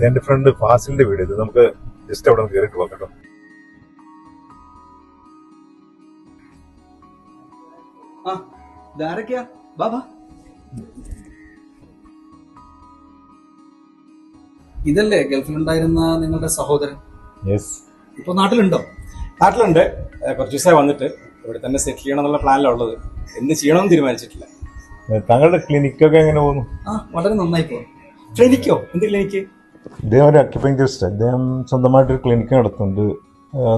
എന്റെ ഫ്രണ്ട് ഫാസിലിന്റെ വീട്. ഇത് നമുക്ക് ജസ്റ്റ് അവിടെ കയറിയിട്ട് പോകാം കേട്ടോ. ഇതല്ലേ ഗൾഫിലുണ്ടായിരുന്ന നിങ്ങളുടെ സഹോദരൻ? യെസ്. ഇപ്പൊ നാട്ടിലുണ്ടോ? നാട്ടിലുണ്ട്. കുറച്ച് ദിവസമായി വന്നിട്ട് ഇവിടെ തന്നെ സെറ്റിൽ ചെയ്യണം എന്നുള്ള പ്ലാനിലുള്ളത്. എന്ത് ചെയ്യണമെന്ന് തീരുമാനിച്ചിട്ടില്ല. താങ്കളുടെ ക്ലിനിക്കൊക്കെ എങ്ങനെ പോകുന്നു? വളരെ നന്നായി പോകും. ക്ലിനിക്കോ? എന്ത് ക്ലിനിക്ക്? ഇദ്ദേഹം ഒരു അക്യുപങ്ചറിസ്റ്റ്. അദ്ദേഹം സ്വന്തമായിട്ടൊരു ക്ലിനിക്ക് നടത്തുന്നുണ്ട്.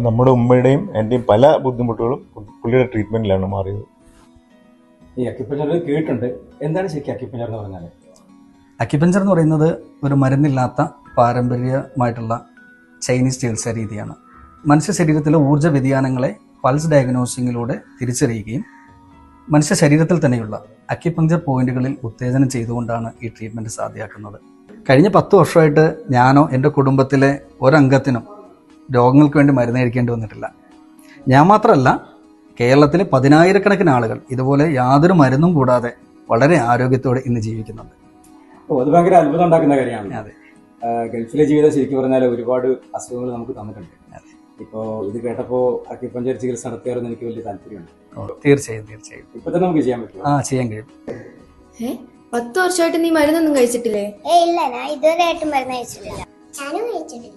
നമ്മുടെ ഉമ്മയുടെയും എന്റെയും പല ബുദ്ധിമുട്ടുകളും പുള്ളിയുടെ ട്രീറ്റ്മെന്റിലാണ് മാറിയത്. ഈ അക്യുപഞ്ചർ കേട്ടിട്ടുണ്ട്. എന്താണ് ശരിക്കും അക്യുപഞ്ചർ എന്ന് പറഞ്ഞാൽ? അക്യുപഞ്ചർ എന്ന് പറയുന്നത് ഒരു മരുന്നില്ലാത്ത പാരമ്പര്യമായിട്ടുള്ള ചൈനീസ് ചികിത്സാ രീതിയാണ്. മനുഷ്യ ശരീരത്തിലെ ഊർജ്ജ വ്യതിയാനങ്ങളെ പൾസ് ഡയഗ്നോസിങ്ങിലൂടെ തിരിച്ചറിയുകയും മനുഷ്യ ശരീരത്തിൽ തന്നെയുള്ള അക്യുപഞ്ചർ പോയിന്റുകളിൽ ഉത്തേജനം ചെയ്തുകൊണ്ടാണ് ഈ ട്രീറ്റ്മെൻറ്റ് സാധ്യമാക്കുന്നത്. കഴിഞ്ഞ 10 വർഷമായിട്ട് ഞാനോ എൻ്റെ കുടുംബത്തിലെ ഒരംഗത്തിനും രോഗങ്ങൾക്ക് വേണ്ടി മരുന്ന് കഴിക്കേണ്ടി വന്നിട്ടില്ല. ഞാൻ മാത്രമല്ല, കേരളത്തിലെ 10,000-കണക്കിന് ആളുകൾ ഇതുപോലെ യാതൊരു മരുന്നും കൂടാതെ വളരെ ആരോഗ്യത്തോടെ ഇന്ന് ജീവിക്കുന്നുണ്ട്. അത് ഭയങ്കര അത്ഭുതം ഉണ്ടാക്കുന്ന കാര്യമാണ്. അതെ. ഗൾഫിലെ ജീവിതം ശരിക്കും പറഞ്ഞാൽ ഒരുപാട് അസുഖങ്ങൾ നമുക്ക് തന്നിട്ടുണ്ട്. ഇപ്പോൾ ഇത് കേട്ടപ്പോൾ അക്യുപഞ്ചർ ചികിത്സ നടത്തിയാലെന്ന് എനിക്ക് വലിയ താല്പര്യമുണ്ട്. തീർച്ചയായും ഇപ്പൊ തന്നെ നമുക്ക് ചെയ്യാൻ പറ്റും. ചെയ്യാൻ കഴിയും. 10 വർഷമായിട്ട് നീ മരുന്നൊന്നും കഴിച്ചിട്ടില്ലേ? ഇല്ല, ഞാൻ ഇതുവരെ ആയിട്ട് മരുന്ന് കഴിച്ചിട്ടില്ല. ഞാനും കഴിച്ചിട്ടില്ല.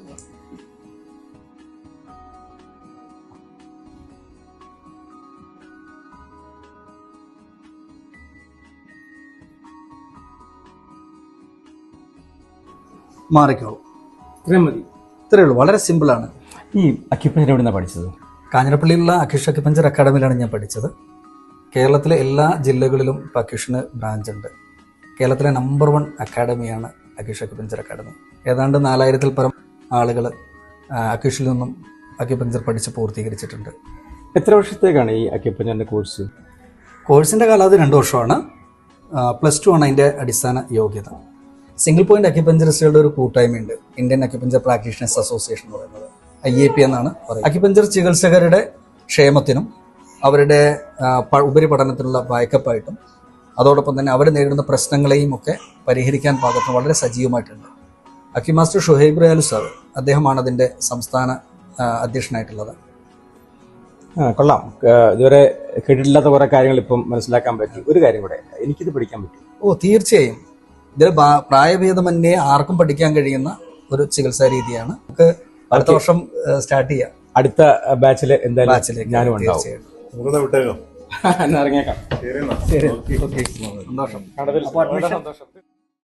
മാറിക്കോളൂ. ഇത്രയും മതി. ഇത്രയേ ഉള്ളൂ. വളരെ സിമ്പിളാണ്. ഈ അക്യുപഞ്ചർ എവിടെ നിന്നാണ് പഠിച്ചത്? കാഞ്ഞിരപ്പള്ളിയിലുള്ള അക്യുഷ് അക്യുപഞ്ചർ അക്കാഡമിയിലാണ് ഞാൻ പഠിച്ചത്. കേരളത്തിലെ എല്ലാ ജില്ലകളിലും ഇപ്പോൾ അക്യുഷിന് ബ്രാഞ്ച് ഉണ്ട്. കേരളത്തിലെ നമ്പർ 1 അക്കാഡമിയാണ് അക്യുഷ് അക്യുപഞ്ചർ അക്കാഡമി. ഏതാണ്ട് 4000-ൽ പരം ആളുകൾ അക്യുഷിൽ നിന്നും അക്യുപഞ്ചർ പഠിച്ച് പൂർത്തീകരിച്ചിട്ടുണ്ട്. എത്ര വർഷത്തേക്കാണ് ഈ അക്യുപഞ്ചറിന്റെ കോഴ്സ്? കോഴ്സിൻ്റെ കാലാവധി 2 വർഷമാണ്. +2 ആണ് അതിൻ്റെ അടിസ്ഥാന യോഗ്യത. സിംഗിൾ പോയിന്റ് അക്യുപഞ്ചറിസ്റ്റുകളുടെ ഒരു കൂട്ടായ്മയുണ്ട്, ഇന്ത്യൻ അക്യുപഞ്ചർ പ്രാക്ടീഷണേഴ്സ് അസോസിയേഷൻ എന്ന് പറയുന്നത്, IAP എന്നാണ് പറയുന്നത്. അക്യുപഞ്ചർ ചികിത്സകരുടെ ക്ഷേമത്തിനും അവരുടെ ഉപരിപഠനത്തിനുള്ള ബാക്കപ്പായിട്ടും അതോടൊപ്പം തന്നെ അവർ നേരിടുന്ന പ്രശ്നങ്ങളെയും ഒക്കെ പരിഹരിക്കാൻ പാകത്തിന് വളരെ സജീവമായിട്ടുണ്ട്. അക്യുമാസ്റ്റർ ഷുഹൈബ് റിയാലു സാർ, അദ്ദേഹമാണ് അതിൻ്റെ സംസ്ഥാന അധ്യക്ഷനായിട്ടുള്ളത്. കൊള്ളാം. ഇതുവരെ കേട്ടിട്ടില്ലാത്ത കുറെ കാര്യങ്ങൾ ഇപ്പം മനസ്സിലാക്കാൻ പറ്റി. ഒരു കാര്യം കൂടെ, എനിക്കിത് പഠിക്കാൻ പറ്റും? തീർച്ചയായും. ഇതിൽ പ്രായഭേദമന്യേ ആർക്കും പഠിക്കാൻ കഴിയുന്ന ഒരു ചികിത്സാ രീതിയാണ്. നമുക്ക് അടുത്ത വർഷം സ്റ്റാർട്ട് ചെയ്യാം. അടുത്ത ബാച്ചിൽ എന്തായാലും ഞാനും ഉണ്ടാവും. വിട്ടേക്കാം. ഇറങ്ങിയേക്കാം. ശരി, ഓക്കെ. സന്തോഷം. സന്തോഷം.